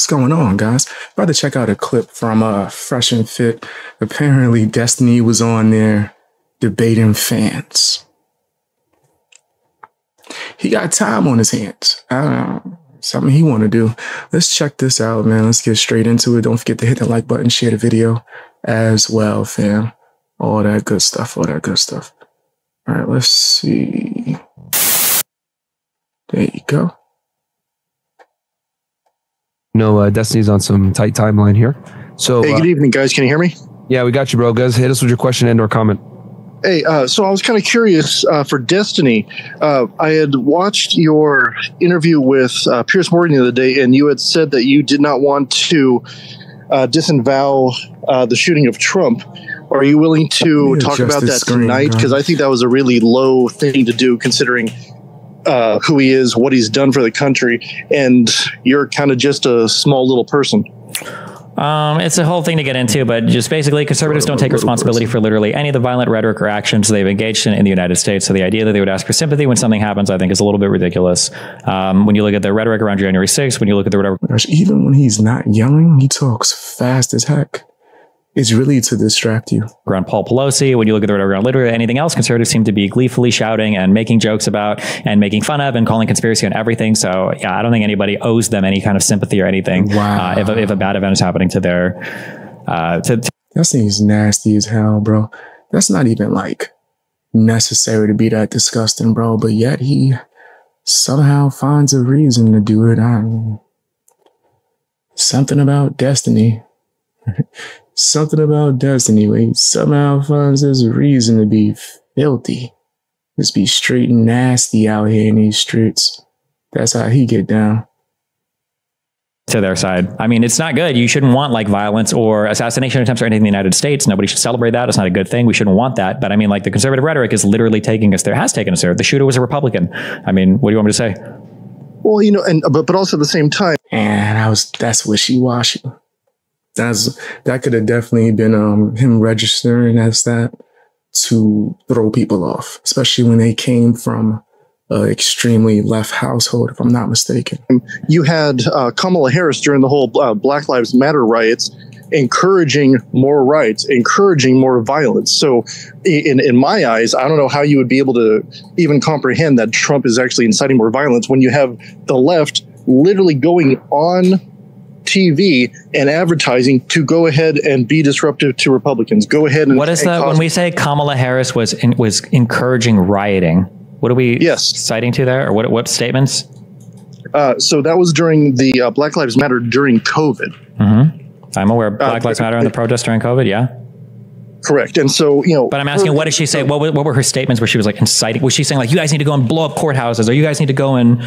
What's going on, guys? About to check out a clip from Fresh and Fit. Apparently, Destiny was on there debating fans. He got time on his hands. I don't know. Something he want to do. Let's check this out, man. Let's get straight into it. Don't forget to hit the like button, share the video as well, fam. All that good stuff. All that good stuff. All right, let's see. There you go. No, Destiny's on some tight timeline here. So, hey, good evening, guys. Can you hear me? Yeah, we got you, bro. Guys, hit us with your question and or comment. Hey, so I was kind of curious for Destiny. I had watched your interview with Piers Morgan the other day, and you had said that you did not want to disavow the shooting of Trump. Are you willing to talk about that tonight? Because I think that was a really low thing to do, considering who he is, what he's done for the country, and you're kind of just a small little person. It's a whole thing to get into, but just basically conservatives don't take responsibility for literally any of the violent rhetoric or actions they've engaged in the United States. So the idea that they would ask for sympathy when something happens, I think, is a little bit ridiculous. When you look at the rhetoric around January 6th, when you look at the whatever. Even when he's not yelling, he talks fast as heck. It's really to distract you. Around Paul Pelosi, when you look at the rhetoric around literally anything else, conservatives seem to be gleefully shouting and making jokes about and making fun of and calling conspiracy on everything. So yeah, I don't think anybody owes them any kind of sympathy or anything. Wow. If a bad event is happening to their... That seems nasty as hell, bro. That's not even like necessary to be that disgusting, bro. But yet he somehow finds a reason to do it. Something about Destiny. Something about Destiny where he somehow finds this reason to be filthy. Just be straight and nasty out here in these streets. That's how he get down. To their side. I mean, it's not good. You shouldn't want like violence or assassination attempts or anything in the United States. Nobody should celebrate that. It's not a good thing. We shouldn't want that. But I mean, like the conservative rhetoric is literally taking us there, has taken us there. The shooter was a Republican. I mean, what do you want me to say? Well, you know, but also at the same time. And that's wishy-washy. That could have definitely been him registering as that to throw people off, especially when they came from an extremely left household, if I'm not mistaken. You had Kamala Harris during the whole Black Lives Matter riots, encouraging more riots, encouraging more violence. So in my eyes, I don't know how you would be able to even comprehend that Trump is actually inciting more violence when you have the left literally going on TV and advertising to go ahead and be disruptive to Republicans. Go ahead and... What is that when we say Kamala Harris was encouraging rioting? What are we citing to there? Or what statements? So that was during the Black Lives Matter during COVID. Mm-hmm. I'm aware of Black Lives Matter and the protests during COVID, yeah. Correct. And so, you know... But I'm asking, what did she say? What were her statements where she was like inciting? Was she saying like, you guys need to go and blow up courthouses, or you guys need to go and...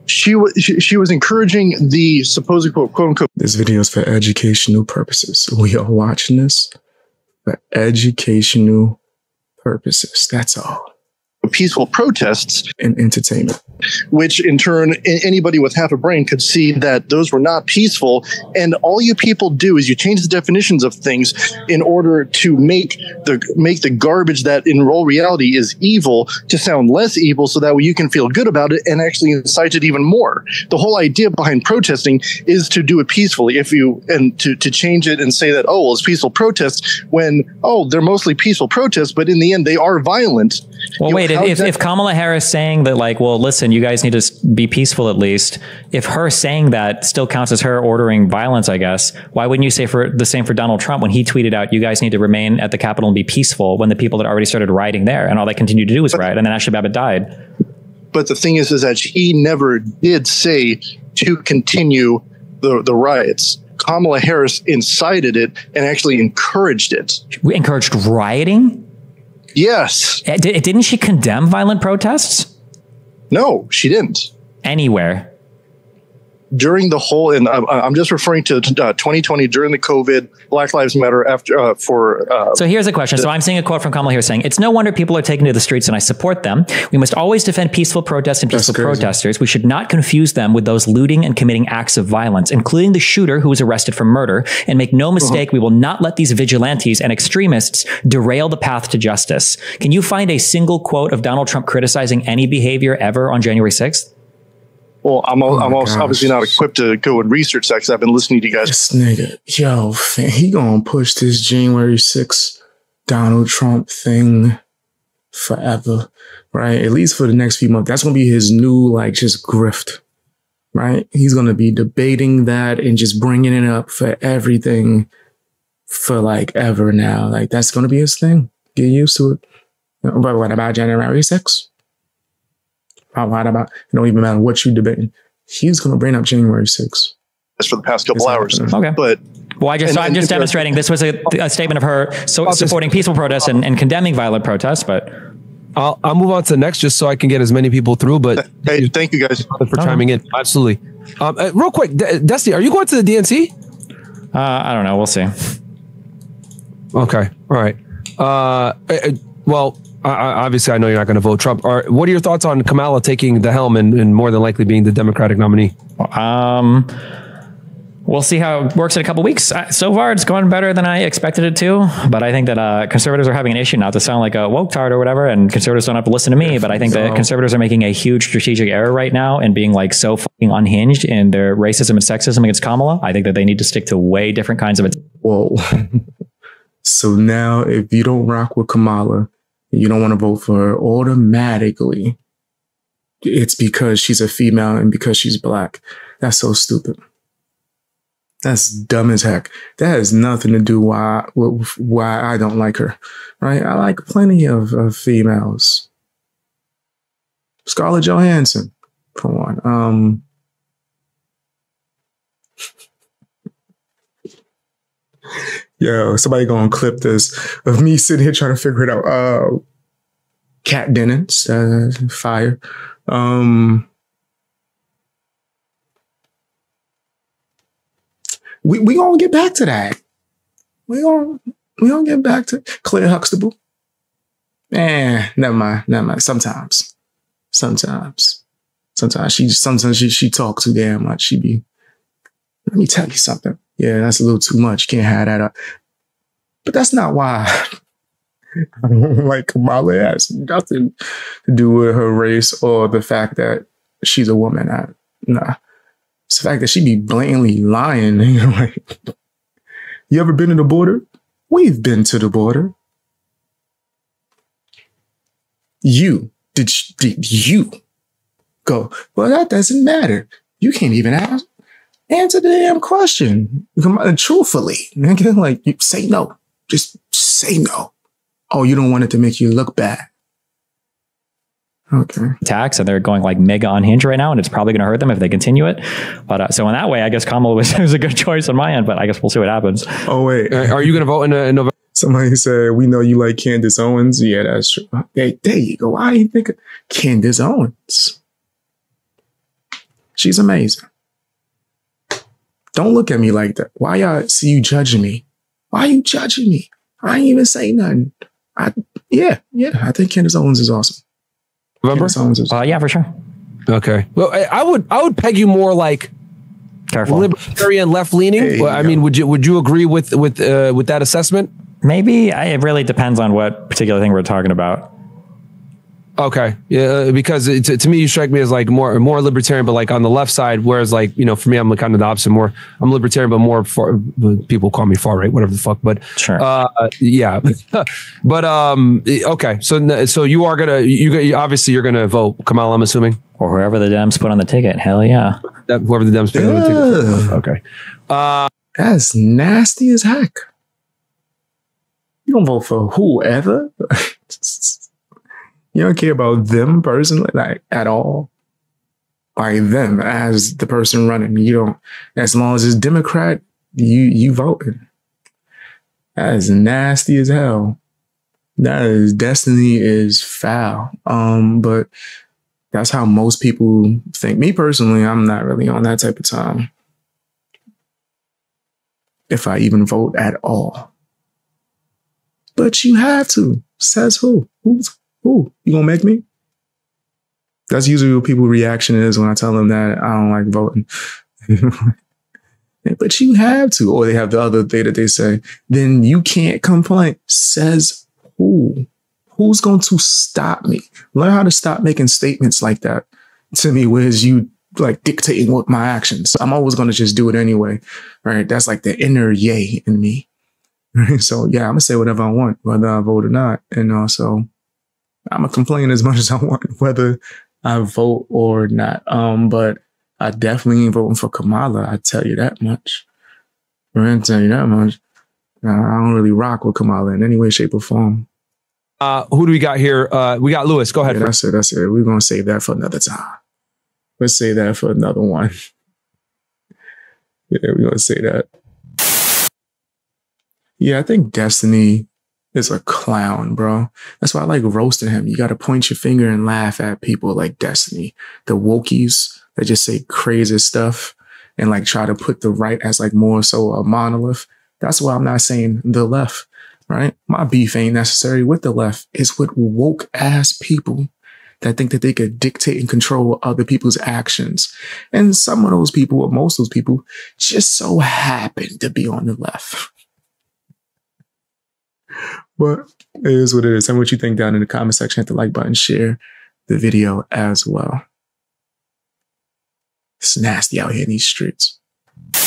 She was encouraging the supposed quote unquote. This video is for educational purposes. We are watching this for educational purposes. That's all. Peaceful protests and entertainment, which in turn anybody with half a brain could see that those were not peaceful. And all you people do is you change the definitions of things in order to make the garbage that in all reality is evil to sound less evil, so that way you can feel good about it and actually incite it even more. The whole idea behind protesting is to do it peacefully. To change it and say that, oh, well, it's peaceful protests when, oh, they're mostly peaceful protests, but in the end they are violent. Well, wait, if Kamala Harris saying that, like, well, listen, you guys need to be peaceful at least, if her saying that still counts as her ordering violence, I guess, why wouldn't you say the same for Donald Trump when he tweeted out, you guys need to remain at the Capitol and be peaceful, when the people that already started rioting there and all they continued to do was riot, and then Ashley Babbitt died? But the thing is that he never did say to continue the riots. Kamala Harris incited it and actually encouraged it. Encouraged rioting? Yes. Didn't she condemn violent protests? No, she didn't. Anywhere. During the whole, and I'm just referring to 2020 during the COVID, Black Lives Matter after So here's a question. So I'm seeing a quote from Kamala here saying, "It's no wonder people are taken to the streets, and I support them. We must always defend peaceful protests and peaceful protesters. We should not confuse them with those looting and committing acts of violence, including the shooter who was arrested for murder. And make no mistake, we will not let these vigilantes and extremists derail the path to justice." Can you find a single quote of Donald Trump criticizing any behavior ever on January 6th? Well, I'm also gosh. obviously not equipped to go and research that because I've been listening to you guys. This nigga, yo, fam, he gonna push this January 6th Donald Trump thing forever, right? At least for the next few months. That's gonna be his new, like, just grift, right? He's gonna be debating that and just bringing it up for everything for like ever now. Like, that's gonna be his thing. Get used to it. But what about January 6th? What about, it don't even matter what you debating. He's going to bring up January 6th. That's for the past couple hours. Okay. But well, I'm just demonstrating this was a statement of her supporting peaceful protests and condemning violent protests, but I'll move on to the next just so I can get as many people through. But hey, thank you guys for chiming in. Absolutely. Real quick, Destiny, are you going to the DNC? I don't know. We'll see. Okay. All right. Well, obviously, I know you're not going to vote Trump. What are your thoughts on Kamala taking the helm and more than likely being the Democratic nominee? We'll see how it works in a couple weeks. So far, it's going better than I expected it to. But I think that conservatives are having an issue, not to sound like a woke tard or whatever, and conservatives don't have to listen to me. But I think that conservatives are making a huge strategic error right now and being like so fucking unhinged in their racism and sexism against Kamala. I think that they need to stick to way different kinds of. Whoa. So now, if you don't rock with Kamala, you don't want to vote for her automatically, it's because she's a female and because she's black. That's so stupid. That's dumb as heck. That has nothing to do with why I don't like her, right? I like plenty of females. Scarlett Johansson, for one. Yo, somebody gonna clip this of me sitting here trying to figure it out. Kat Dennings, fire. We gonna get back to that. We gonna get back to Claire Huxtable. Never mind. Sometimes she talks too damn much. She be. Let me tell you something. Yeah, that's a little too much. Can't have that up. But that's not why I don't like Kamala. It has nothing to do with her race or the fact that she's a woman. Nah. It's the fact that she be blatantly lying. Like, you ever been to the border? We've been to the border. Did you go? Well, that doesn't matter. You can't even answer the damn question. Truthfully. Like, you say no. Just say no. Oh, you don't want it to make you look bad. Okay. Tax, and they're going like mega unhinged right now, and it's probably going to hurt them if they continue it. But so in that way, I guess Kamala was a good choice on my end, but I guess we'll see what happens. Oh, wait. Are you going to vote in November? Somebody said, we know you like Candace Owens. Yeah, that's true. Hey, there you go. Why do you think of Candace Owens? She's amazing. Don't look at me like that. Why y'all see you judging me? Why are you judging me? I ain't even say nothing. I think Candace Owens is awesome. November? Yeah, for sure. Okay. Well, I would peg you more like careful libertarian, left leaning. Well, I mean, would you agree with that assessment? Maybe. It really depends on what particular thing we're talking about. Okay. Yeah, because to me, you strike me as like more libertarian, but like on the left side, whereas like, you know, for me, I'm kind of the opposite. I'm libertarian, but more far, people call me far right, whatever the fuck. But sure. Yeah. But okay. So you are obviously you're gonna vote Kamala, I'm assuming, or whoever the Dems put on the ticket. Hell yeah. Whoever the Dems put on the ticket. Okay. That's nasty as heck. You don't vote for whoever. You don't care about them personally, like at all. Like them as the person running. You don't, as long as it's Democrat, you voting. That is nasty as hell. Destiny is foul. But that's how most people think. Me personally, I'm not really on that type of time. If I even vote at all. But you have to. Says who? Who? You gonna make me? That's usually what people's reaction is when I tell them that I don't like voting. But you have to. Or they have the other thing that they say, then you can't complain. Says who? Who's going to stop me? Learn how to stop making statements like that to me, whereas you like dictating what my actions. I'm always going to just do it anyway, right? That's like the inner yay in me. Right? So yeah, I'm gonna say whatever I want, whether I vote or not. And also I'm gonna complain as much as I want, whether I vote or not. But I definitely ain't voting for Kamala. I tell you that much. I tell you that much. I don't really rock with Kamala in any way, shape, or form. Who do we got here? We got Lewis. Go ahead. Yeah, that's it. That's it. We're gonna save that for another time. Let's say that for another one. Yeah, we're gonna say that. Yeah, I think Destiny is a clown, bro. That's why I like roasting him. You got to point your finger and laugh at people like Destiny, the wokies that just say crazy stuff and like try to put the right as like more so a monolith. That's why I'm not saying the left, right? My beef ain't necessary with the left. It's with woke ass people that think that they could dictate and control other people's actions. And some of those people, or most of those people, just so happen to be on the left. But it is what it is. Tell me what you think down in the comment section. Hit the like button, share the video as well. It's nasty out here in these streets.